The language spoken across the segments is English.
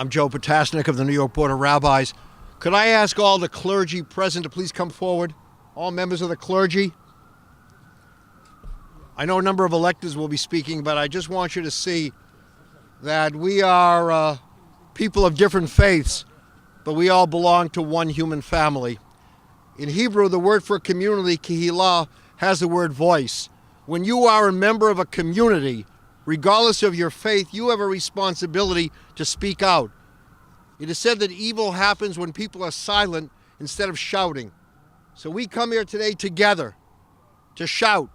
I'm Joe Potasnik of the New York Board of Rabbis. Could I ask all the clergy present to please come forward? All members of the clergy. I know a number of electors will be speaking, but I just want you to see that we are people of different faiths, but we all belong to one human family. In Hebrew, the word for community, kehilah, has the word voice. When you are a member of a community, regardless of your faith, you have a responsibility to speak out. It is said that evil happens when people are silent instead of shouting. So we come here today together to shout,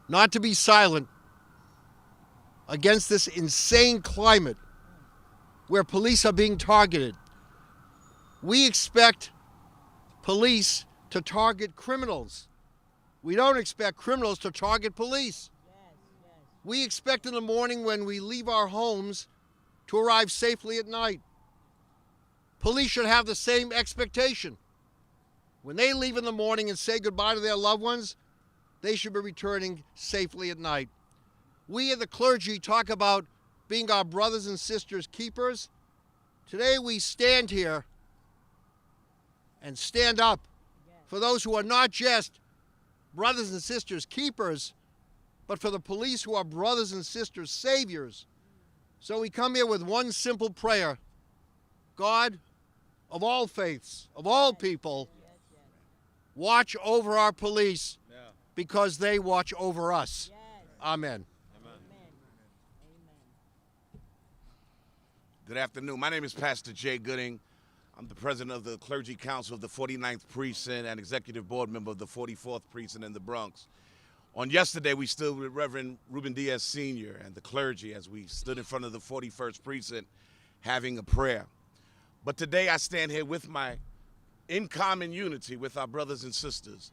not to be silent, against this insane climate where police are being targeted. We expect police to target criminals. We don't expect criminals to target police. We expect in the morning when we leave our homes to arrive safely at night. Police should have the same expectation. When they leave in the morning and say goodbye to their loved ones, they should be returning safely at night. We at the clergy talk about being our brothers and sisters keepers. Today we stand here and stand up for those who are not just brothers and sisters keepers, but for the police who are brothers and sisters saviors. So we come here with one simple prayer. God, of all faiths, of all people, watch over our police because they watch over us. Amen. Good afternoon. My name is Pastor Jay Gooding. I'm the president of the Clergy Council of the 49th Precinct and executive board member of the 44th Precinct in the Bronx. On yesterday, we stood with Reverend Ruben Diaz Sr. and the clergy as we stood in front of the 41st Precinct having a prayer. But today I stand here with in common unity with our brothers and sisters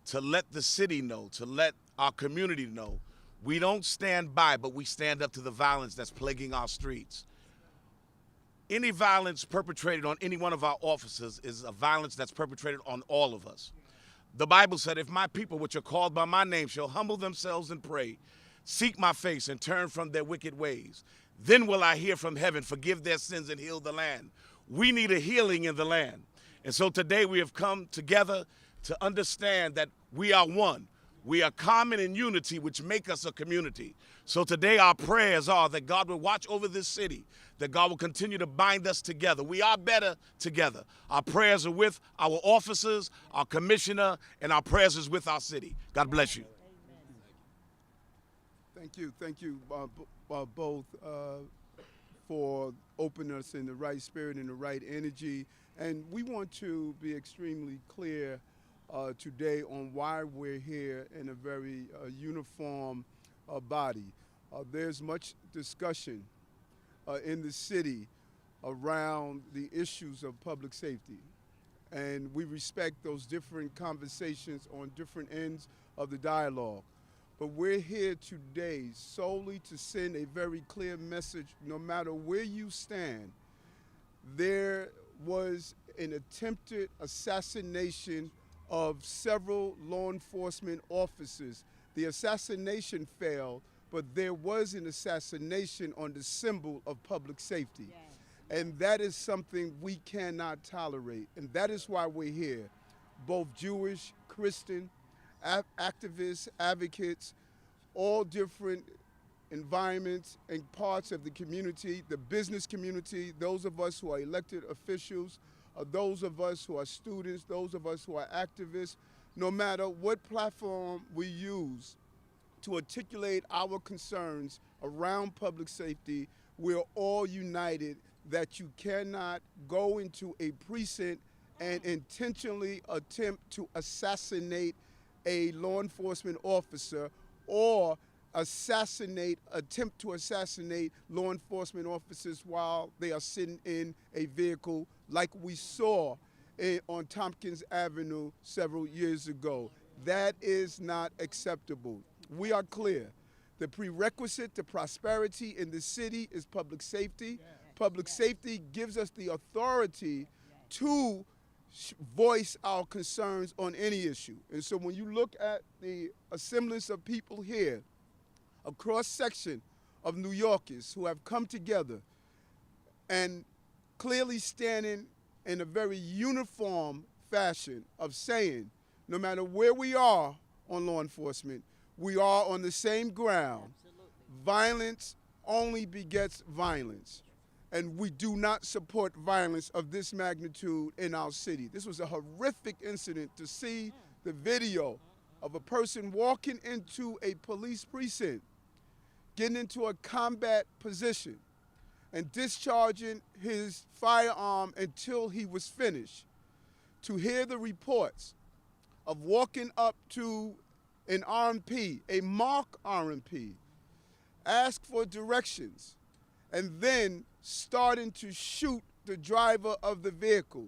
to let the city know, to let our community know, we don't stand by, but we stand up to the violence that's plaguing our streets. Any violence perpetrated on any one of our officers is a violence that's perpetrated on all of us. The Bible said, if my people, which are called by my name, shall humble themselves and pray, seek my face and turn from their wicked ways, then will I hear from heaven, forgive their sins and heal the land. We need a healing in the land. And so today we have come together to understand that we are one. We are common in unity, which make us a community. So today our prayers are that God will watch over this city, that God will continue to bind us together. We are better together. Our prayers are with our officers, our commissioner, and our prayers is with our city. God bless you. Thank you both for opening us in the right spirit and the right energy. And we want to be extremely clear today on why we're here in a very uniform body. There's much discussion in the city around the issues of public safety. And we respect those different conversations on different ends of the dialogue. But we're here today solely to send a very clear message. No matter where you stand, there was an attempted assassination of several law enforcement officers. The assassination failed, but there was an assassination on the symbol of public safety. Yes. And that is something we cannot tolerate. And that is why we're here, both Jewish, Christian, activists, advocates, all different environments and parts of the community, the business community, those of us who are elected officials, those of us who are students, those of us who are activists. No matter what platform we use to articulate our concerns around public safety, we're all united that you cannot go into a precinct and intentionally attempt to assassinate a law enforcement officer or attempt to assassinate law enforcement officers while they are sitting in a vehicle like we saw on Tompkins Avenue several years ago. That is not acceptable. We are clear. The prerequisite to prosperity in the city is public safety. Public safety gives us the authority to voice our concerns on any issue. And so when you look at the assemblance of people here, a cross-section of New Yorkers who have come together and clearly standing in a very uniform fashion of saying, no matter where we are on law enforcement, we are on the same ground. Absolutely. Violence only begets violence. And we do not support violence of this magnitude in our city. This was a horrific incident to see the video of a person walking into a police precinct, getting into a combat position, and discharging his firearm until he was finished. To hear the reports of walking up to an RMP, a mock RMP, ask for directions, and then starting to shoot the driver of the vehicle.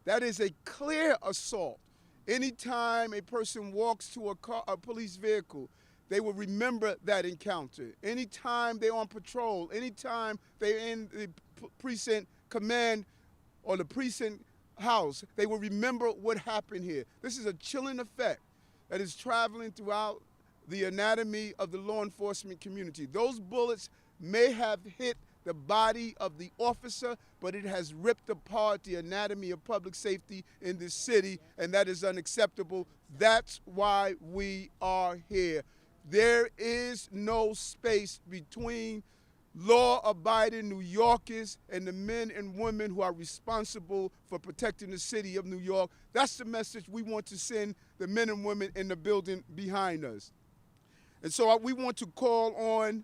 That is a clear assault. Anytime a person walks to a police vehicle, they will remember that encounter. Anytime they're on patrol, anytime they're in the precinct command or the precinct house, they will remember what happened here. This is a chilling effect that is traveling throughout the anatomy of the law enforcement community. Those bullets may have hit the body of the officer, but it has ripped apart the anatomy of public safety in this city, and that is unacceptable. That's why we are here. There is no space between law-abiding New Yorkers and the men and women who are responsible for protecting the city of New York. That's the message we want to send the men and women in the building behind us. And so we want to call on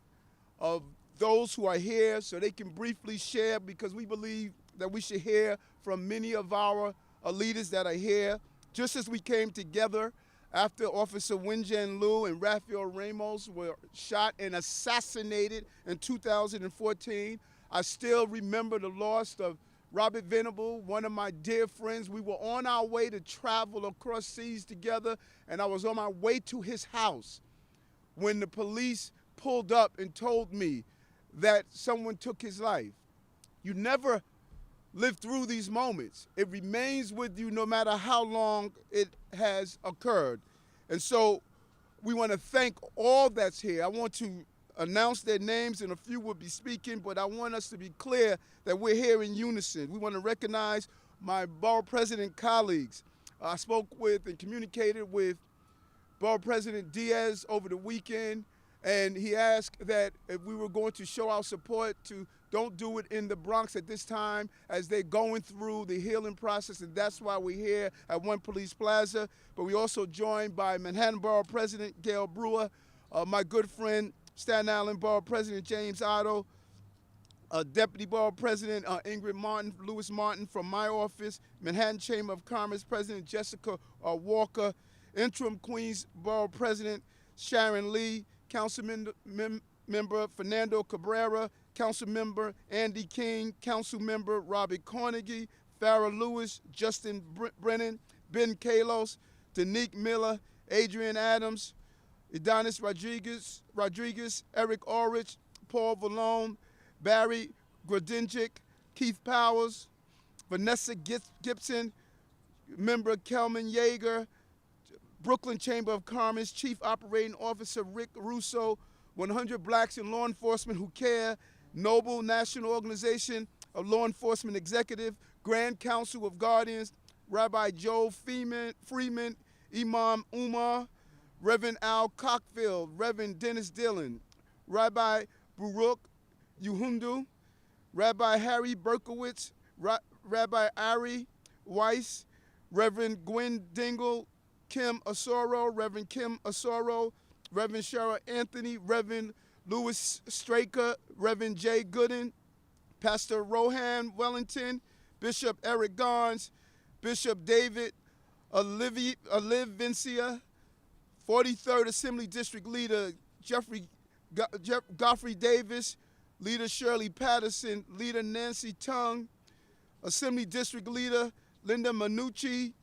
those who are here so they can briefly share, because we believe that we should hear from many of our leaders that are here. Just as we came together after Officer Wenjian Liu and Rafael Ramos were shot and assassinated in 2014, I still remember the loss of Robert Venable, one of my dear friends. We were on our way to travel across seas together, and I was on my way to his house when the police pulled up and told me that someone took his life. You never live through these moments. It remains with you no matter how long it has occurred. And so we want to thank all that's here. I want to announce their names, and a few will be speaking, but I want us to be clear that we're here in unison. We want to recognize my Borough President colleagues. I spoke with and communicated with Borough President Diaz over the weekend, and he asked that if we were going to show our support, to don't do it in the Bronx at this time as they're going through the healing process, and that's why we're here at One Police Plaza. But we're also joined by Manhattan Borough President Gail Brewer, my good friend Staten Island Borough President James Otto, Deputy Borough President Ingrid Martin, Lewis Martin from my office, Manhattan Chamber of Commerce President Jessica Walker, Interim Queens Borough President Sharon Lee, Councilmember Fernando Cabrera, Councilmember Andy King, Councilmember Robert Carnegie, Farrah Lewis, Justin Brennan, Ben Kalos, Danique Miller, Adrian Adams, Adonis Rodriguez, Eric Orrich, Paul Vallone, Barry Grodinchik, Keith Powers, Vanessa Gibson, Member Kelman Yeager, Brooklyn Chamber of Commerce Chief Operating Officer Rick Russo, 100 Blacks in Law Enforcement Who Care, Noble National Organization of Law Enforcement Executive, Grand Council of Guardians, Rabbi Joe Freeman, Imam Umar, Reverend Al Cockfield, Reverend Dennis Dillon, Rabbi Baruch Yuhundu, Rabbi Harry Berkowitz, Rabbi Ari Weiss, Reverend Gwen Dingle, Kim Osoro, Reverend Kim Osoro, Reverend Cheryl Anthony, Reverend Louis Straker, Reverend Jay Gooden, Pastor Rohan Wellington, Bishop Eric Garnes, Bishop David Oliv Vincia, 43rd Assembly District Leader Godfrey Davis, Leader Shirley Patterson, Leader Nancy Tung, Assembly District Leader Linda Manucci,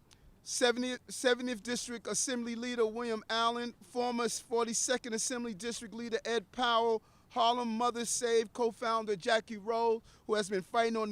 70th District Assembly Leader William Allen, former 42nd Assembly District Leader Ed Powell, Harlem Mothers Save co-founder Jackie Rowe, who has been fighting on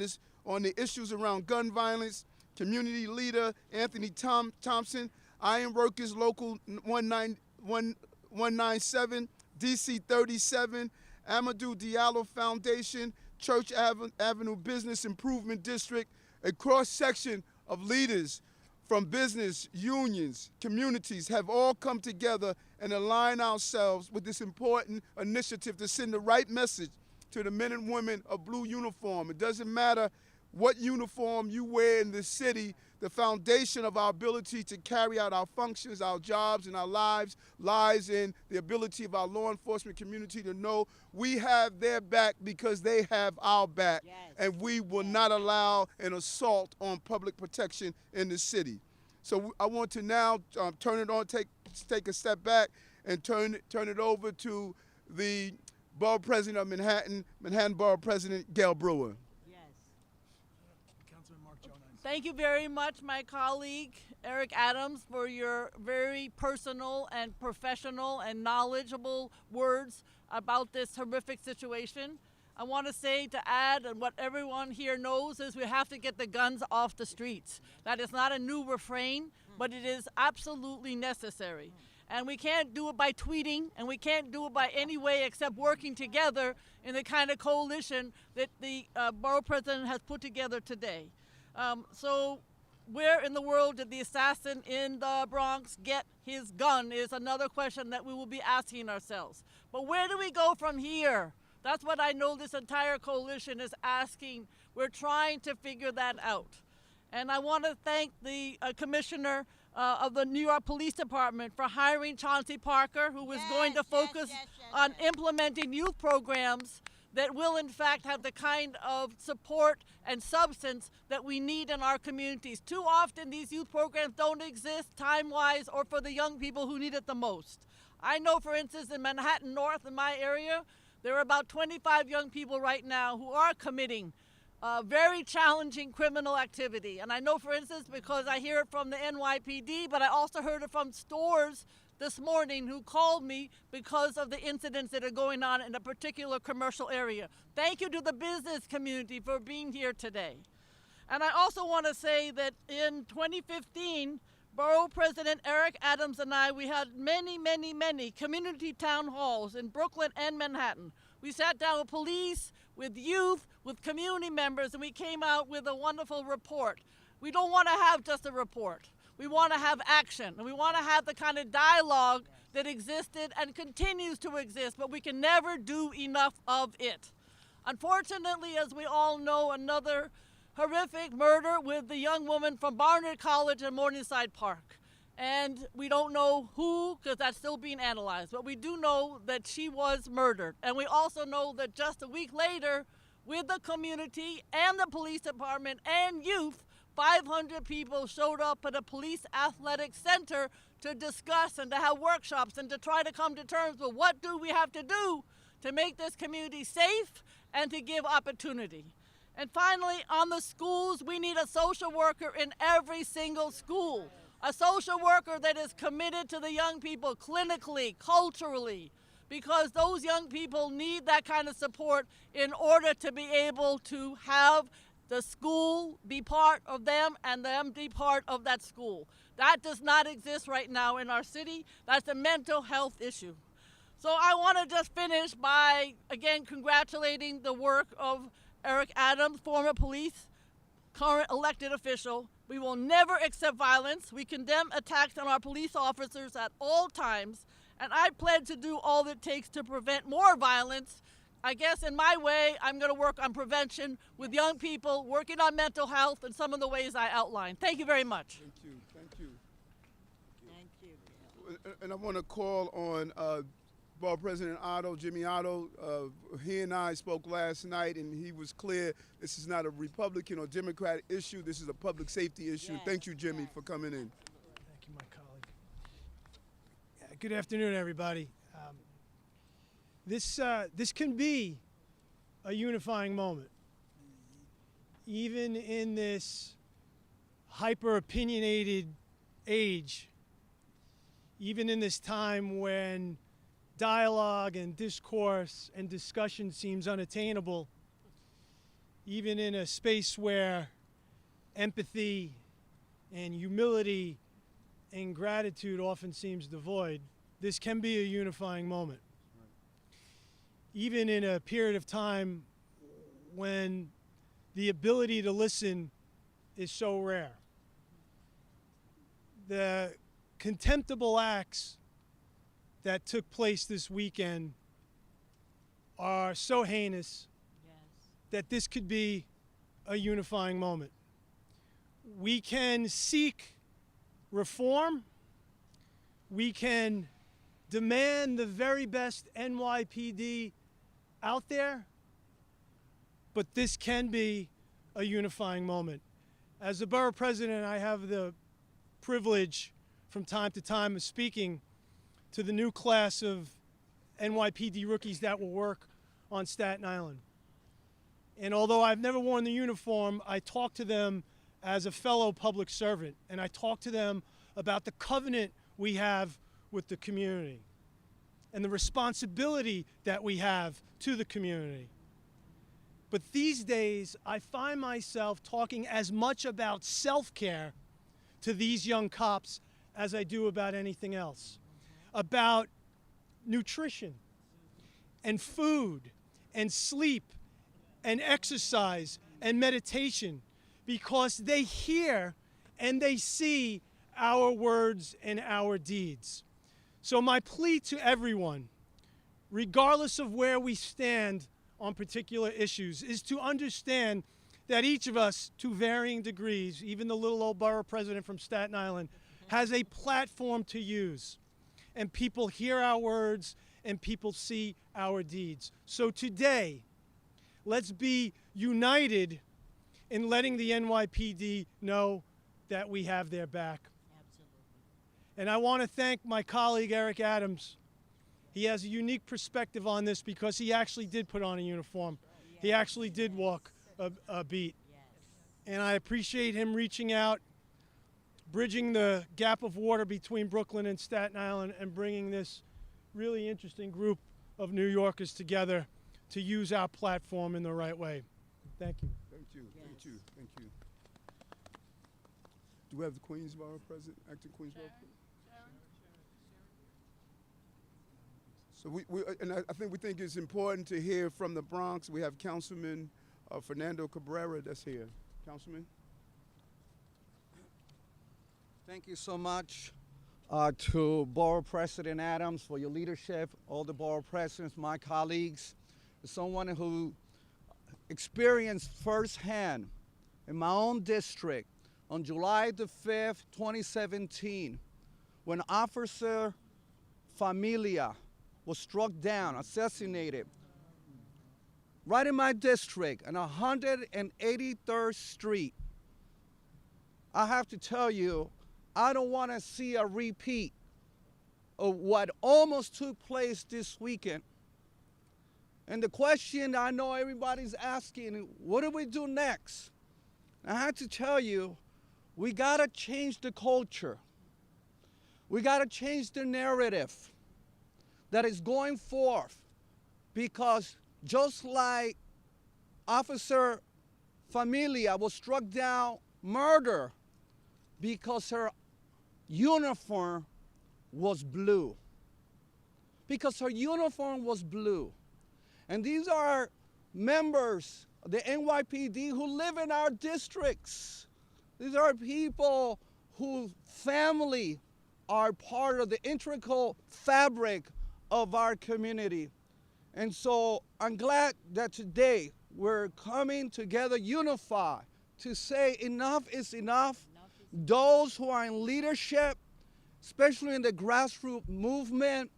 the issues around gun violence, Community Leader Anthony Thompson, Iron Workers Local 197, DC 37, Amadou Diallo Foundation, Church Avenue Business Improvement District, a cross-section of leaders from business, unions, communities have all come together and align ourselves with this important initiative to send the right message to the men and women of blue uniform. It doesn't matter what uniform you wear in this city, the foundation of our ability to carry out our functions, our jobs, and our lives lies in the ability of our law enforcement community to know we have their back because they have our back. Yes. And we will not allow an assault on public protection in the city. So I want to now turn it on, take a step back, and turn it over to the Borough President of Manhattan Borough President Gail Brewer. Thank you very much, my colleague, Eric Adams, for your very personal and professional and knowledgeable words about this horrific situation. I want to say, to add, and what everyone here knows, is we have to get the guns off the streets. That is not a new refrain, but it is absolutely necessary. And we can't do it by tweeting, and we can't do it by any way except working together in the kind of coalition that the Borough President has put together today. So where in the world did the assassin in the Bronx get his gun is another question that we will be asking ourselves. But where do we go from here? That's what I know this entire coalition is asking. We're trying to figure that out. And I want to thank the commissioner of the New York Police Department for hiring Chauncey Parker, who is going to focus on implementing youth programs that will in fact have the kind of support and substance that we need in our communities. Too often these youth programs don't exist time-wise or for the young people who need it the most. I know, for instance, in Manhattan North, in my area, there are about 25 young people right now who are committing very challenging criminal activity. And I know, for instance, because I hear it from the NYPD, but I also heard it from stores this morning who called me because of the incidents that are going on in a particular commercial area. Thank you to the business community for being here today. And I also want to say that in 2015, Borough President Eric Adams and I, we had many community town halls in Brooklyn and Manhattan. We sat down with police, with youth, with community members, and we came out with a wonderful report. We don't want to have just a report. We want to have action, and we want to have the kind of dialogue that existed and continues to exist, but we can never do enough of it. Unfortunately, as we all know, another horrific murder with the young woman from Barnard College and Morningside Park. And we don't know who, because that's still being analyzed, but we do know that she was murdered. And we also know that just a week later, with the community and the police department and youth, 500 people showed up at a police athletic center to discuss and to have workshops and to try to come to terms with what do we have to do to make this community safe and to give opportunity. And finally, on the schools, we need a social worker in every single school. A social worker that is committed to the young people clinically, culturally, because those young people need that kind of support in order to be able to have the school be part of them and them be part of that school. That does not exist right now in our city. That's a mental health issue. So I want to just finish by, again, congratulating the work of Eric Adams, former police, current elected official. We will never accept violence. We condemn attacks on our police officers at all times. And I pledge to do all it takes to prevent more violence. I guess in my way, I'm going to work on prevention with young people, working on mental health and some of the ways I outlined. Thank you very much. Thank you, thank you. Thank you. And I want to call on Borough President Otto, Jimmy Otto. He and I spoke last night, and he was clear this is not a Republican or Democrat issue. This is a public safety issue. Yes, Thank you, Jimmy, for coming in. Thank you, my colleague. Good afternoon, everybody. This can be a unifying moment. Even in this hyper-opinionated age, even in this time when dialogue and discourse and discussion seems unattainable, even in a space where empathy and humility and gratitude often seems devoid, this can be a unifying moment. Even in a period of time when the ability to listen is so rare. The contemptible acts that took place this weekend are so heinous that this could be a unifying moment. We can seek reform. We can demand the very best NYPD out there, but this can be a unifying moment. As the borough president, I have the privilege from time to time of speaking to the new class of NYPD rookies that will work on Staten Island. And although I've never worn the uniform, I talk to them as a fellow public servant, and I talk to them about the covenant we have with the community and the responsibility that we have to the community. But these days, I find myself talking as much about self-care to these young cops as I do about anything else. About nutrition and food and sleep and exercise and meditation, because they hear and they see our words and our deeds. So my plea to everyone, regardless of where we stand on particular issues, is to understand that each of us, to varying degrees, even the little old borough president from Staten Island, has a platform to use. And people hear our words and people see our deeds. So today, let's be united in letting the NYPD know that we have their back. Absolutely. And I want to thank my colleague Eric Adams. He has a unique perspective on this because he actually did put on a uniform. Yes. He actually did walk a beat. Yes. And I appreciate him reaching out, bridging the gap of water between Brooklyn and Staten Island, and bringing this really interesting group of New Yorkers together to use our platform in the right way. Thank you. Thank you. Yes. Thank you. Thank you. Do we have the Queensborough president, acting Queensborough? So I think it's important to hear from the Bronx. We have Councilman Fernando Cabrera that's here. Councilman. Thank you so much to Borough President Adams for your leadership, all the borough presidents, my colleagues, someone who experienced firsthand in my own district on July the 5th, 2017, when Officer Familia was struck down, assassinated, right in my district on 183rd Street. I have to tell you, I don't want to see a repeat of what almost took place this weekend. And the question I know everybody's asking, what do we do next? I have to tell you, we got to change the culture. We got to change the narrative that is going forth, because just like Officer Familia was struck down, murder, because her uniform was blue. Because her uniform was blue. And these are members of the NYPD who live in our districts. These are people whose family are part of the integral fabric of our community. And so I'm glad that today we're coming together unified to say enough is enough. Those who are in leadership, especially in the grassroots movement,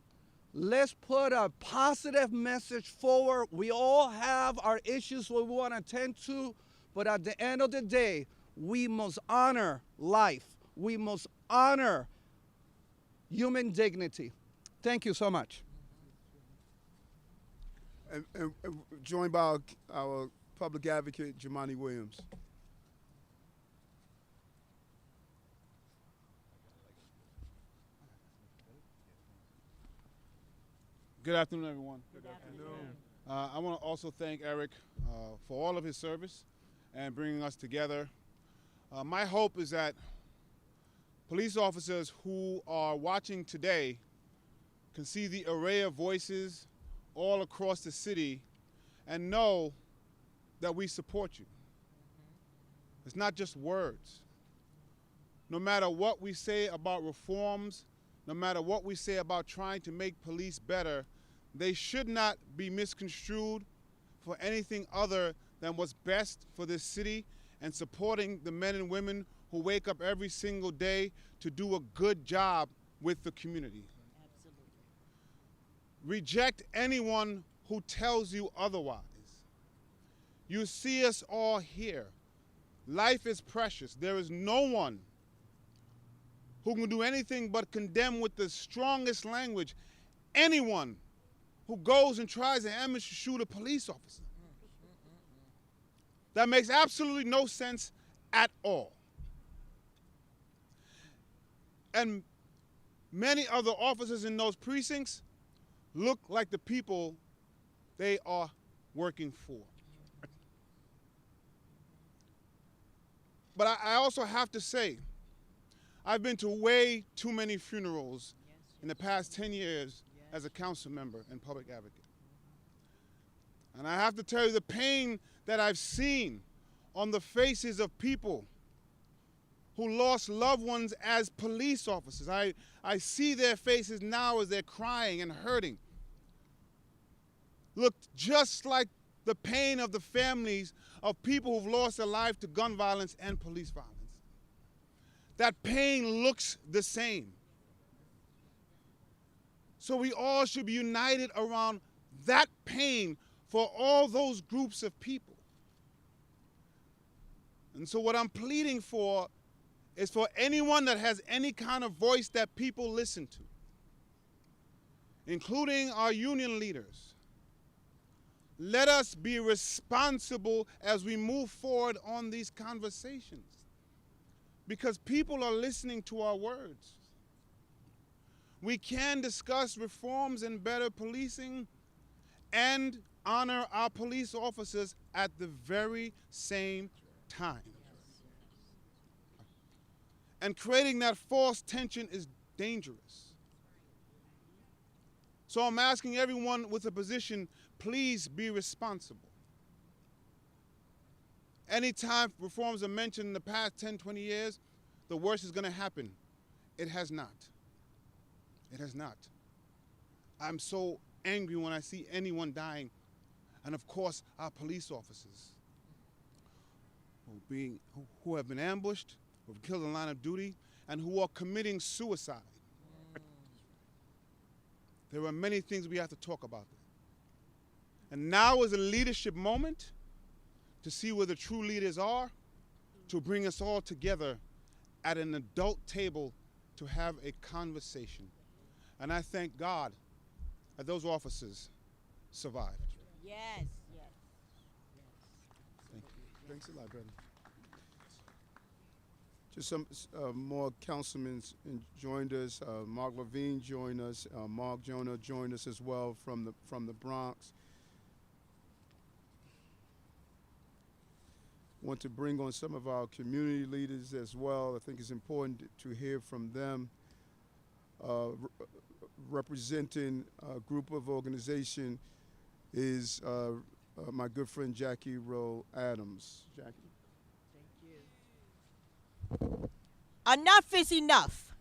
let's put a positive message forward. We all have our issues we want to attend to, but at the end of the day, we must honor life. We must honor human dignity. Thank you so much. And joined by our public advocate, Jamani Williams. Good afternoon, everyone. Good afternoon. I want to also thank Eric for all of his service and bringing us together. My hope is that police officers who are watching today can see the array of voices all across the city and know that we support you. It's not just words. No matter what we say about reforms, no matter what we say about trying to make police better, they should not be misconstrued for anything other than what's best for this city and supporting the men and women who wake up every single day to do a good job with the community. Absolutely. Reject anyone who tells you otherwise. You see us all here. Life is precious. There is no one who can do anything but condemn with the strongest language anyone who goes and tries to amateur shoot a police officer. That makes absolutely no sense at all. And many other officers in those precincts look like the people they are working for. But I also have to say, I've been to way too many funerals in the past 10 years as a council member and public advocate. And I have to tell you the pain that I've seen on the faces of people who lost loved ones as police officers. I see their faces now as they're crying and hurting. Look just like the pain of the families of people who've lost their life to gun violence and police violence. That pain looks the same. So we all should be united around that pain for all those groups of people. And so what I'm pleading for is for anyone that has any kind of voice that people listen to, including our union leaders. Let us be responsible as we move forward on these conversations, because people are listening to our words. We can discuss reforms and better policing and honor our police officers at the very same time. And creating that false tension is dangerous. So I'm asking everyone with a position, please be responsible. Anytime reforms are mentioned in the past 10, 20 years, the worst is going to happen. It has not. It has not. I'm so angry when I see anyone dying, and of course our police officers who have been ambushed, who have killed in line of duty, and who are committing suicide. There are many things we have to talk about. And now is a leadership moment to see where the true leaders are, to bring us all together at an adult table to have a conversation. And I thank God that those officers survived. Yes, yes. Thank you. Thanks a lot, brother. Just some more councilmen joined us. Mark Levine joined us. Mark Jonah joined us as well from the Bronx. Want to bring on some of our community leaders as well. I think it's important to hear from them. Representing a group of organization is my good friend Jackie Rowe Adams. Jackie. Enough is enough.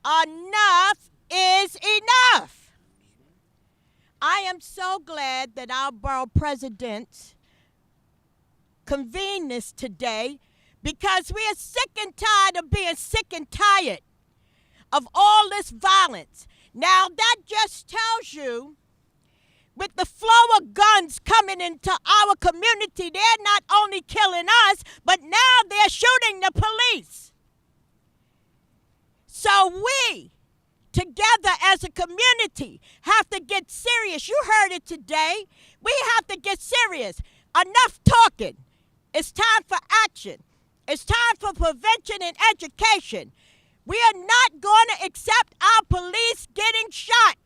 Enough is enough. I am so glad that our borough president convened this today, because we are sick and tired of being sick and tired of all this violence. Now that just tells you, with the flow of guns coming into our community, they're not only killing us, but now they're shooting the police. So we, together as a community, have to get serious. You heard it today. We have to get serious. Enough talking. It's time for action. It's time for prevention and education. We are not going to accept our police getting shot.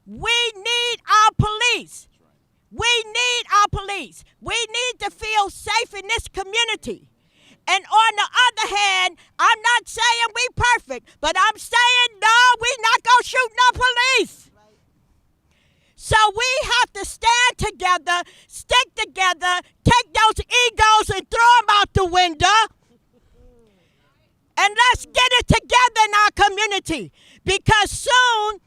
We need our police. We need our police. We need to feel safe in this community. And on the other hand, I'm not saying we perfect, but I'm saying no, we're not going to shoot no police. So we have to stand together, stick together, take those egos and throw them out the window, and let's get it together in our community, because soon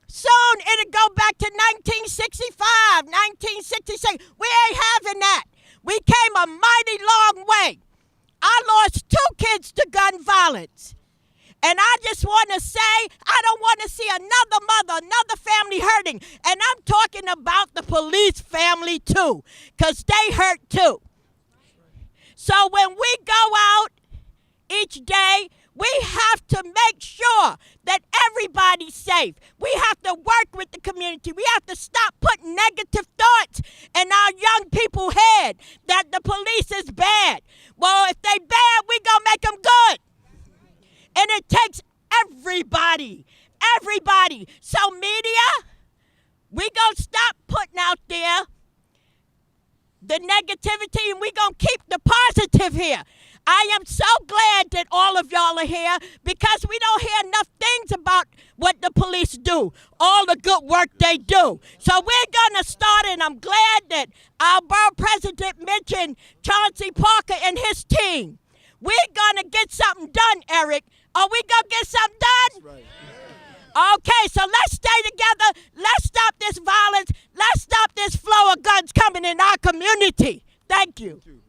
it'll go back to 1965, 1966. We ain't having that. We came a mighty long way. I lost 2 kids to gun violence. And I just want to say, I don't want to see another mother, another family hurting. And I'm talking about the police family too, because they hurt too. So when we go out each day, we have to make sure that everybody's safe. We have to work with the community. We have to stop putting negative thoughts in our young people's head that the police is bad. Well, if they bad, we gonna make them good. And it takes everybody. So media, we gonna stop putting out there the negativity, and we gonna keep the positive here. I am so glad that all of y'all are here, because we don't hear enough things about what the police do, all the good work they do. So we're going to start, and I'm glad that our borough president mentioned Chauncey Parker and his team. We're going to get something done, Eric. Are we going to get something done? That's right. Okay, so let's stay together. Let's stop this violence. Let's stop this flow of guns coming in our community. Thank you. Thank you.